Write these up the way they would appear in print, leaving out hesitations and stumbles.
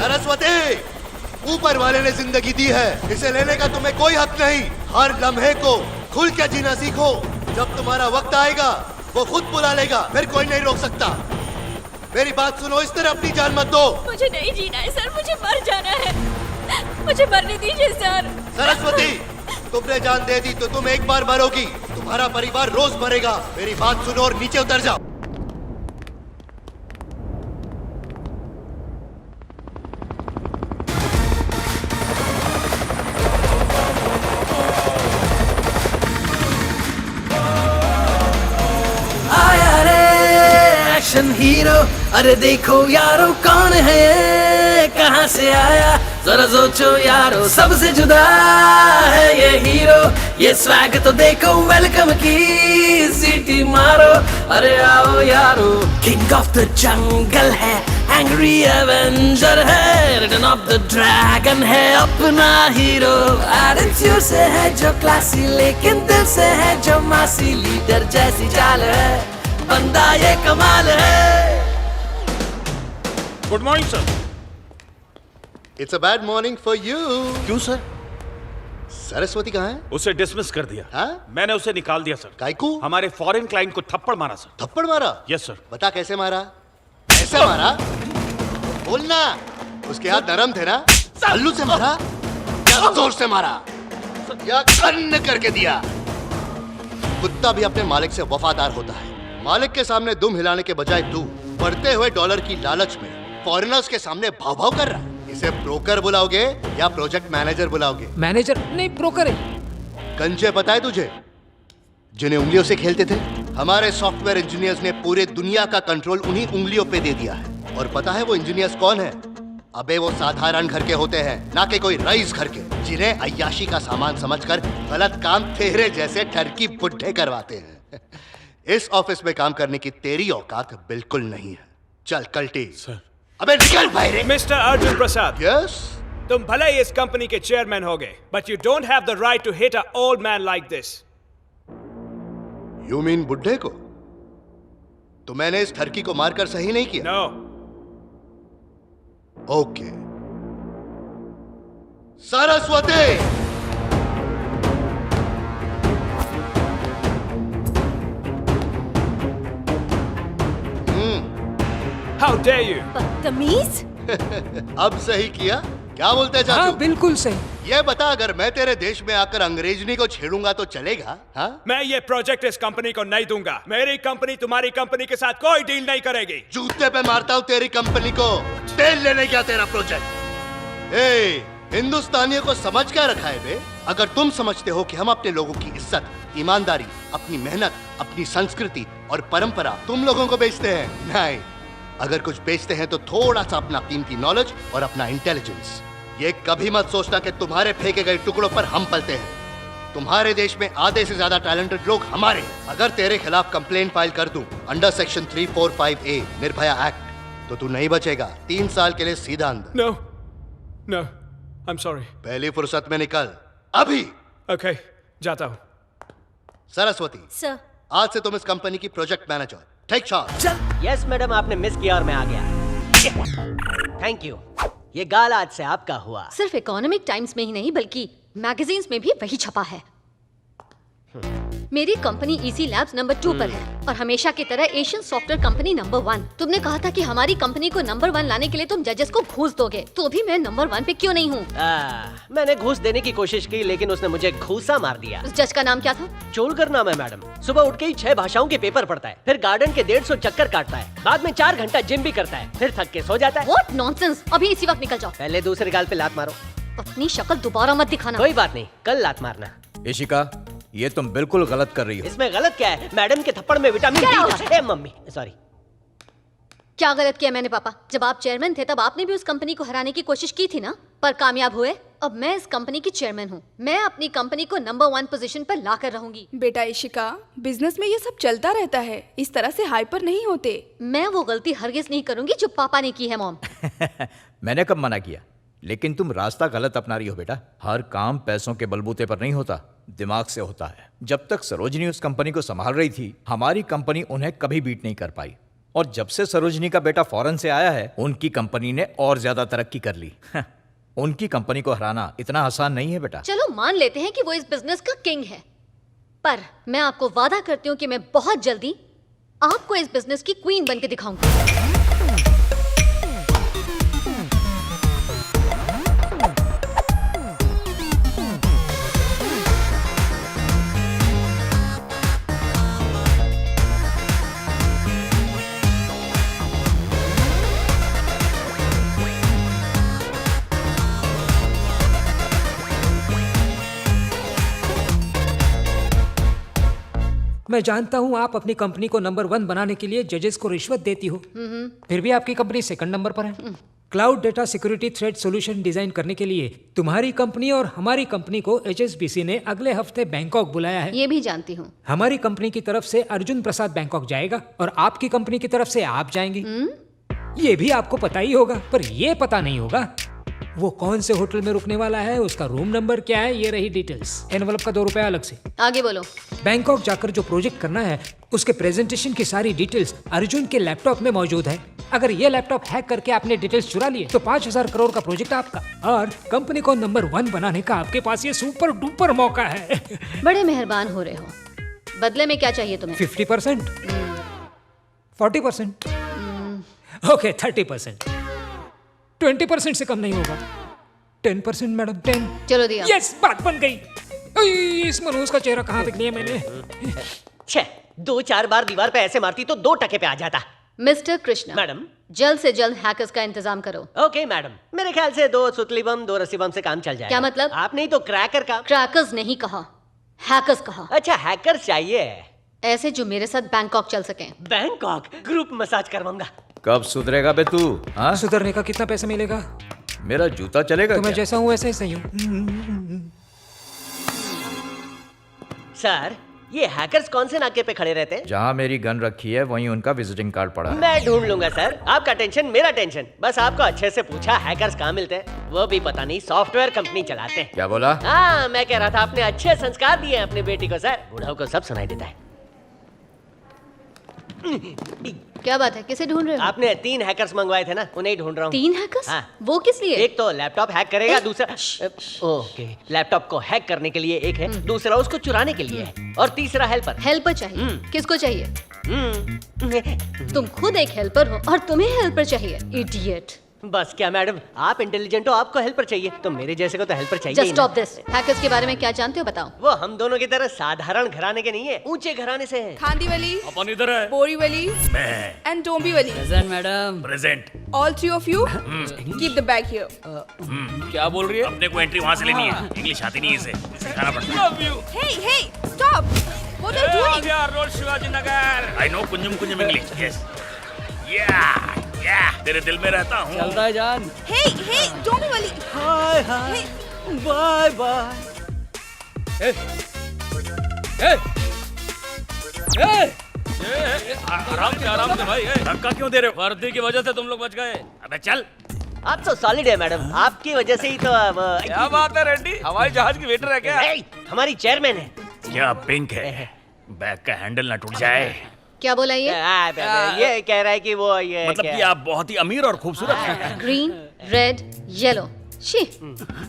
सरस्वती, ऊपर वाले ने जिंदगी दी है, इसे लेने का तुम्हें कोई हक नहीं। हर लम्हे को खुल के जीना सीखो। जब तुम्हारा वक्त आएगा वो खुद बुला लेगा, फिर कोई नहीं रोक सकता। मेरी बात सुनो, इस तरह अपनी जान मत दो। मुझे नहीं जीना है सर, मुझे मर जाना है, मुझे मरने दीजिए सर। सरस्वती, तुमने जान दे दी तो तुम एक बार मरोगी, तुम्हारा परिवार रोज मरेगा। मेरी बात सुनो और नीचे उतर जाओ। हीरो, अरे देखो यारो कौन है ये, कहाँ से आया जरा सोचो यारो, सबसे जुदा है ये हीरो। ये स्वैग तो देखो, वेलकम की सीटी मारो, अरे आओ यारो। किंग ऑफ द जंगल है, एंग्री एवेंजर है, रिटर्न ऑफ द ड्रैगन है अपना हीरो। एटीट्यूड से है जो क्लासी, लेकिन दिल से है जो मासी। लीडर जैसी चाल है, बंदा ये कमाल है। Good morning sir. It's a bad morning for you. क्यों सर? सरस्वती कहाँ है? उसे डिसमिस कर दिया। हाँ? मैंने उसे निकाल दिया सर। काहे को? हमारे फॉरेन क्लाइंट को थप्पड़ मारा सर। थप्पड़ मारा? Yes sir. बता कैसे मारा? कैसे मारा? बोलना। उसके हाथ नरम थे ना? हल्लू से मारा या जोर से मारा या कन्न करके दिया? कुत्ता भी अपने मालिक से वफादार होता है। मालिक के सामने दुम हिलाने के बजाय तू बढ़ते हुए डॉलर की लालच में फॉरेनर्स के सामने भाव भाव कर रहा है। इसे ब्रोकर बुलाओगे या प्रोजेक्ट मैनेजर बुलाओगे? मैनेजर नहीं, ब्रोकर है। कंचे पता है तुझे, जिन्हें उंगलियों से खेलते थे? हमारे सॉफ्टवेयर इंजीनियर्स ने पूरे दुनिया का कंट्रोल उन्हीं उंगलियों पे दे दिया है। और पता है वो इंजीनियर्स कौन है? अबे वो साधारण घर के होते हैं, ना कि कोई रईस घर के, जिन्हें अय्याशी का सामान समझकर गलत काम तेरे जैसे ठरकी बुड्ढे करवाते हैं। इस ऑफिस में काम करने की तेरी औकात बिल्कुल नहीं है। चल कल्टी। सर। अबे निकल बाहर। Mister Arjun Prasad, yes? तुम भले ही इस कंपनी के चेयरमैन हो गए, but you don't have the right to hit a old man like this. You mean बुड्ढे को? तो मैंने इस ठरकी को मारकर सही नहीं किया? No. Okay. Saraswati, how dare you. बदतमीज। अब सही किया? क्या बोलते हैं चाचू? हाँ बिल्कुल सही। ये बता, अगर मैं तेरे देश में आकर अंग्रेजनी को छेड़ूंगा तो चलेगा? हाँ? मैं ये प्रोजेक्ट इस कंपनी को नहीं दूंगा। मेरी कंपनी तुम्हारी कंपनी के साथ कोई डील नहीं करेगी। जूते पे मारता हूँ तेरी कंपनी को। तेल लेने क्या तेरा प्रोजेक्ट? हिंदुस्तानियों को समझ क्या रखा है बे? अगर तुम समझते हो कि हम अपने लोगों की इज्जत, ईमानदारी, अपनी मेहनत, अपनी संस्कृति और परंपरा तुम लोगों को बेचते हैं, नहीं। अगर कुछ बेचते हैं तो थोड़ा सा अपना कीमती नॉलेज और अपना इंटेलिजेंस। ये कभी मत सोचना कि तुम्हारे फेंके गए टुकड़ों पर हम पलते हैं। तुम्हारे देश में आधे से ज्यादा टैलेंटेड लोग हमारे हैं। अगर तेरे खिलाफ कंप्लेंट फाइल कर दूं under section 345A Nirbhaya act, तो तू नहीं बचेगा। 3 साल के लिए सीधा अंदर। No no, I am sorry. पहली फुर्सत में निकल अभी। ओके, जाता हूँ। सरस्वती, सर। आज से तुम इस कंपनी की project manager. Take charge. Yes madam, आपने मिस किया और मैं आ गया। Thank you. ये गाल आज से आपका हुआ। सिर्फ इकोनॉमिक टाइम्स में ही नहीं बल्कि मैगजीन्स में भी वही छपा है। मेरी कंपनी इसी लैब्स नंबर 2 पर है और हमेशा की तरह एशियन सॉफ्टवेयर कंपनी नंबर 1। तुमने कहा था कि हमारी कंपनी को नंबर 1 लाने के लिए तुम जजेस को घूस दोगे, तो भी मैं नंबर 1 पे क्यों नहीं हूँ? मैंने घूस देने की कोशिश की, लेकिन उसने मुझे घूसा मार दिया। उस जज का नाम क्या था? चोलकर नाम है मैडम। सुबह उठ के ही 6 भाषाओं के पेपर पढ़ता है, फिर गार्डन के 150 चक्कर काटता है, बाद में 4 घंटा जिम भी करता है, फिर थक के सो जाता है। What nonsense! अभी इसी वक्त निकल जाओ। पहले दूसरे गाल पे लात मारो। अपनी शक्ल दोबारा मत दिखाना। कोई बात नहीं, कल लात मारना। इशिका, ये तुम बिल्कुल गलत कर रही हो। इसमें गलत क्या है? मैडम के थप्पड़ में विटामिन डी था। Mummy sorry. क्या गलत किया मैंने पापा? जब आप चेयरमैन थे तब आपने भी उस कंपनी को हराने की कोशिश की थी ना, पर कामयाब हुए। अब मैं इस कंपनी की चेयरमैन हूँ। मैं अपनी कंपनी को नंबर 1 पोजीशन पर ला कर रहूंगी। बेटा इशिका, बिजनेस में ये सब चलता रहता है, इस तरह से हाइपर नहीं होते। मैं वो गलती हरगिज नहीं करूंगी जो पापा ने की है मॉम। मैंने कब मना किया? लेकिन तुम रास्ता गलत अपना रही हो बेटा। हर काम पैसों के बलबूते पर नहीं होता, दिमाग से होता है। जब तक सरोजनी उस कंपनी को संभाल रही थी, हमारी कंपनी उन्हें कभी बीट नहीं कर पाई। और जब से सरोजनी का बेटा फॉरेन से आया है उनकी कंपनी ने और ज्यादा तरक्की कर ली। उनकी कंपनी को हराना इतना आसान नहीं है बेटा। चलो मान लेते हैं कि वो इस बिजनेस का किंग है, पर मैं आपको वादा करती हूँ कि मैं बहुत जल्दी आपको इस बिजनेस की क्वीन बन के दिखाऊंगी। मैं जानता हूँ आप अपनी कंपनी को नंबर 1 बनाने के लिए जजेस को रिश्वत देती हो, फिर भी आपकी कंपनी सेकंड नंबर पर है। Cloud data security threat solution design करने के लिए तुम्हारी कंपनी और हमारी कंपनी को HSBC ने अगले हफ्ते बैंकॉक बुलाया है। ये भी जानती हूँ। हमारी कंपनी की तरफ से अर्जुन प्रसाद बैंकॉक जाएगा और आपकी कंपनी की तरफ से आप जाएंगे। ये भी आपको पता ही होगा, पर ये पता नहीं होगा वो कौन से होटल में रुकने वाला है, उसका रूम नंबर क्या है। ये रही डिटेल्स। एनवलप का 2 रुपया अलग से। आगे बोलो। बैंकॉक जाकर जो प्रोजेक्ट करना है उसके प्रेजेंटेशन की सारी डिटेल्स अर्जुन के लैपटॉप में मौजूद है। अगर ये लैपटॉप हैक करके आपने डिटेल्स चुरा लिए तो 5,000 करोड़ का प्रोजेक्ट आपका, और कंपनी को नंबर 1 बनाने का आपके पास ये सुपर डुपर मौका है। बड़े मेहरबान हो रहे हो। बदले में क्या चाहिए तुम्हें? 50%, 40%, ओके 30%, 20% से कम नहीं होगा। 10% मैडम, 10। चलो दिया। यस, बात बन गई। इस मनोज का चेहरा कहाँ देख लिया मैंने? छे 2-4 बार दीवार पे ऐसे मारती तो 2 टके पे आ जाता। Mister Krishna, madam. जल्द से जल्द हैकर्स का इंतजाम करो। ओके मैडम, मेरे ख्याल से 2 सुतली बम 2 रस्सी बम से काम चल जाएगा। क्या मतलब? आपने ही तो क्रैकर का। क्रैकर्स नहीं कहा, हैकर्स कहा। अच्छा, हैकर चाहिए। ऐसे जो मेरे साथ बैंकॉक चल सकें। बैंकॉक ग्रुप मसाज करवाऊंगा। कब सुधरेगा बे तू? हाँ, सुधरने का कितना पैसा मिलेगा? मेरा जूता चलेगा तो मैं क्या? जैसा हूँ वैसे ही सही हूँ। सर, ये हैकर्स कौन से नाके पे खड़े रहते हैं? जहाँ मेरी गन रखी है वहीं उनका विजिटिंग कार्ड पड़ा है। मैं ढूंढ लूंगा सर, आपका टेंशन मेरा टेंशन। बस आपको अच्छे से पूछा हैकर्स कहाँ मिलते हैं, वो भी पता नहीं सॉफ्टवेयर कंपनी चलाते हैं। क्या बोला? हाँ, मैं कह रहा था आपने अच्छे संस्कार दिए हैं अपनी बेटी को सर। बूढ़ों को सब सुनाई देता है। क्या बात है, किसे ढूंढ रहे हो? आपने 3 हैकर्स मंगवाए थे ना, उन्हें ही ढूंढ रहा हूँ। 3 हैकर्स? हाँ। वो किस लिए? एक तो लैपटॉप हैक करेगा, दूसरा ओके लैपटॉप को हैक करने के लिए एक है, दूसरा उसको चुराने के लिए है, और तीसरा हेल्पर। हेल्पर चाहिए? किसको चाहिए? तुम खुद एक हेल्पर हो और तुम्हें हेल्पर चाहिए? इडियट। बस क्या मैडम, आप इंटेलिजेंट हो, आपको हेल्पर चाहिए, तो मेरे जैसे को तो हेल्पर चाहिए जस्ट ही ना। Stop this. हैकर्स के बारे में क्या जानते हो बताओ? वो हम दोनों की तरह साधारण घराने के नहीं है, ऊंचे घराने से हैं। खांदीवली, अपन इधर है। Borivali and Dombivli. Madam. Present. All 3 of you, keep the bag here. क्या बोल रही है? अपने को एंट्री वहाँ से लेनी है, इंग्लिश आती नहीं इसे, सिखाना पड़ता है। Hey, hey, stop! What are you doing? Road Shivaji Nagar. I know कुंजम इंग्लिश। Yes. Yeah, तेरे दिल में रहता हूँ। चलता है जान। Hey, hey, Dombivli. Hi hi. Hey, bye bye. आराम से भाई। धक्का क्यों दे रहे हो? वर्दी की वजह से तुम लोग बच गए। अबे चल। आप तो सॉलिड है मैडम, आपकी वजह से ही तो अब क्या बात है रेड्डी, हवाई जहाज की वेटर है क्या? Hey, हमारी चेयरमैन है। क्या पिंक है? बैग का हैंडल ना टूट जाए। क्या बोला ये? ये कह रहा है कि वो ये मतलब क्या- कि आप बहुत ही अमीर और खूबसूरत हैं। Green, red, yellow. शी,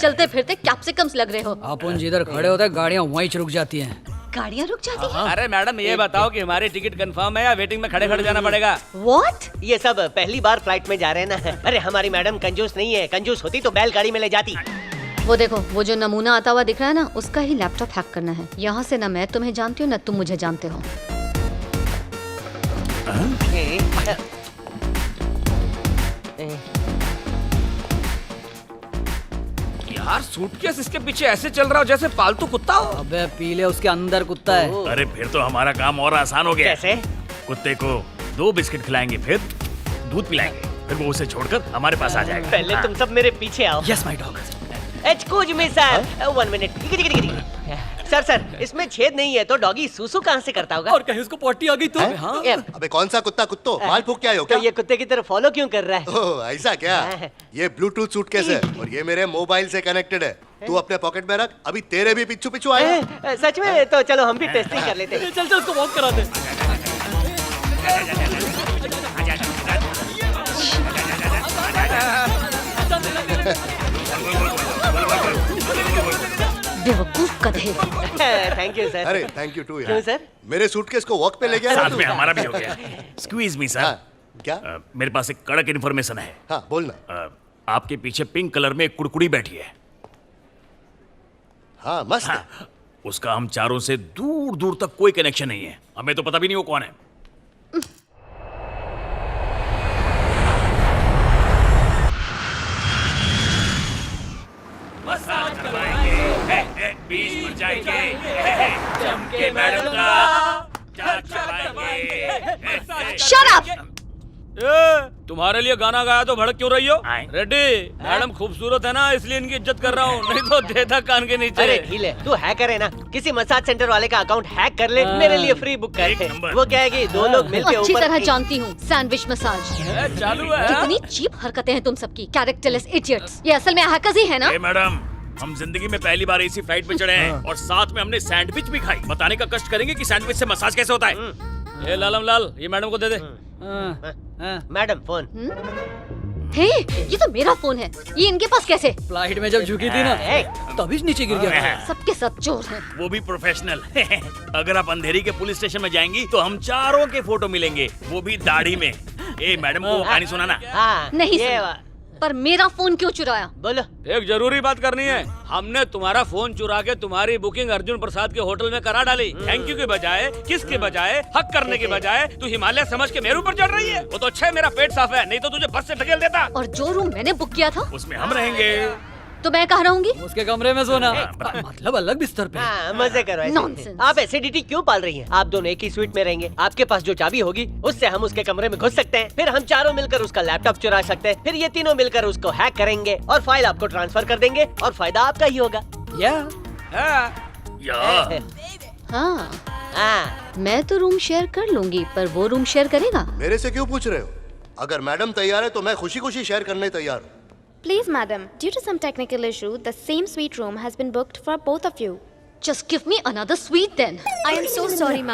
चलते फिरते कैप्सिकम्स लग रहे हो। अपन जिधर खड़े होते हैं गाड़ियाँ वहीं रुक जाती हैं। गाड़ियाँ रुक जाती हैं? अरे मैडम ये बताओ कि हमारी टिकट कंफर्म है या वेटिंग में खड़े खड़े जाना पड़ेगा? What? ये सब पहली बार फ्लाइट में जा रहे हैं ना। अरे हमारी मैडम कंजूस नहीं है, कंजूस होती तो बैलगाड़ी में ले जाती। वो देखो, वो जो नमूना आता हुआ दिख रहा है ना, उसका ही लैपटॉप हैक करना है। यहाँ से ना मैं तुम्हें जानती हूँ ना तुम मुझे जानते हो। यार सूटकेस इसके पीछे ऐसे चल रहा हो जैसे पालतू कुत्ता हो। अबे पीले उसके अंदर कुत्ता है। अरे फिर तो हमारा काम और आसान हो गया। कैसे? कुत्ते को 2 बिस्किट खिलाएंगे, फिर दूध पिलाएंगे, फिर वो उसे छोड़कर हमारे पास आ जाएगा। पहले तुम सब मेरे पीछे आओ। Yes my dog. Excuse me sir, 1 minute. Sir इसमें छेद नहीं है तो डॉगी सूसू कहाँ से करता होगा? और कहीं उसको पॉटी आ गई तो? हाँ। अबे कौन सा कुत्ता कुत्तो माल फूक के आए हो तो क्या? ये कुत्ते की तरफ फॉलो क्यों कर रहा है? ओह ऐसा क्या? ये ब्लूटूथ सूटकेस है और ये मेरे मोबाइल से कनेक्टेड है। तू अपने पॉकेट में रख, अभी तेरे भी पिच्छू आए। सच में? तो चलो हम भी टेस्टिंग कर लेते हैं। चल उसको वॉक करा दे। बेवकूफ गधे। Thank you sir. अरे थैंक यू टू क्यों यार। सर? मेरे सूटकेस को वॉक पे ले गया ना साथ तू? में हमारा भी हो गया। स्क्वीज मी सर। हाँ, क्या? मेरे पास एक कड़क इन्फॉर्मेशन है। हाँ बोलना। आपके पीछे पिंक कलर में एक कुड़कुड़ी बैठी है। हाँ मस्त है। हाँ, उसका हम चारों से दूर दूर तक कोई कनेक्शन नहीं है। हमें तो पता भी नहीं वो कौन है। मसाज करवाएंगे, बीच पर जाएंगे, चमके मैडम का जांच करवाएंगे। Shut up. तुम्हारे लिए गाना गाया तो भड़क क्यों रही हो? आए। रेड्डी, मैडम खूबसूरत है ना, इसलिए इनकी इज्जत कर रहा हूँ, नहीं तो देता कान के नीचे। अरे ढीले, तू हैकर है ना, किसी मसाज सेंटर वाले का अकाउंट हैक कर ले, मेरे लिए फ्री बुक कर एक दे। नंबर। वो क्या है कि दो लोग मिलके अच्छी ऊपर तरह जानती हूँ सैंडविच मसाज। चालू है। कितनी चीप हरकतें हैं तुम सबकी, कैरेक्टरलेस इडियट्स। ये असल में हैकर्स ही है ना? ए मैडम, हम जिंदगी में पहली बार इसी फ्लाइट पे चढ़े हैं और साथ में हमने सैंडविच भी खाई। बताने का कष्ट करेंगे कि सैंडविच से मसाज कैसे होता है। ये लालम लाल, ये मैडम को दे दे। Madam phone. हे, ये तो मेरा फोन है, ये इनके पास कैसे? फ्लाइट में जब झुकी थी ना, तभी नीचे गिर गया था। सबके सब चोर हैं। वो भी प्रोफेशनल। अगर आप अंधेरी के पुलिस स्टेशन में जाएंगी तो हम चारों के फोटो मिलेंगे, वो भी दाढ़ी में। ए मैडम को वो कहानी सुनाना। हाँ, नहीं ये सुना। पर मेरा फोन क्यों चुराया? बोलो। एक जरूरी बात करनी है। हमने तुम्हारा फोन चुरा के तुम्हारी बुकिंग अर्जुन प्रसाद के होटल में करा डाली। थैंक यू के बजाय, किस के बजाय, हक करने के बजाय तू हिमालय समझ के मेरे ऊपर चढ़ रही है। वो तो अच्छा है मेरा पेट साफ है, नहीं तो तुझे बस से ढकेल देता। और जो रूम मैंने बुक किया था उसमें हम रहेंगे। तो मैं कहाँ रहूंगी? उसके कमरे में सोना, मतलब अलग बिस्तर पे। हाँ, मजे करो ऐसे। Nonsense। आप एसिडिटी क्यों पाल रही हैं? आप दोनों एक ही स्वीट में रहेंगे। आपके पास जो चाबी होगी उससे हम उसके कमरे में घुस सकते हैं, फिर हम चारों मिलकर उसका लैपटॉप चुरा सकते हैं, फिर ये तीनों मिलकर उसको हैक करेंगे और फाइल आपको ट्रांसफर कर देंगे और फायदा आपका ही होगा। या या हाँ, हाँ, मैं तो रूम शेयर कर लूंगी, पर वो रूम शेयर करेगा? मेरे से क्यों पूछ रहे हो? अगर मैडम तैयार है तो मैं खुशी खुशी शेयर करने तैयार हूँ। Please, madam, due to some technical issue, the same suite room has been booked for both of you. Just give me another sweet then. I am so sorry, ma'am.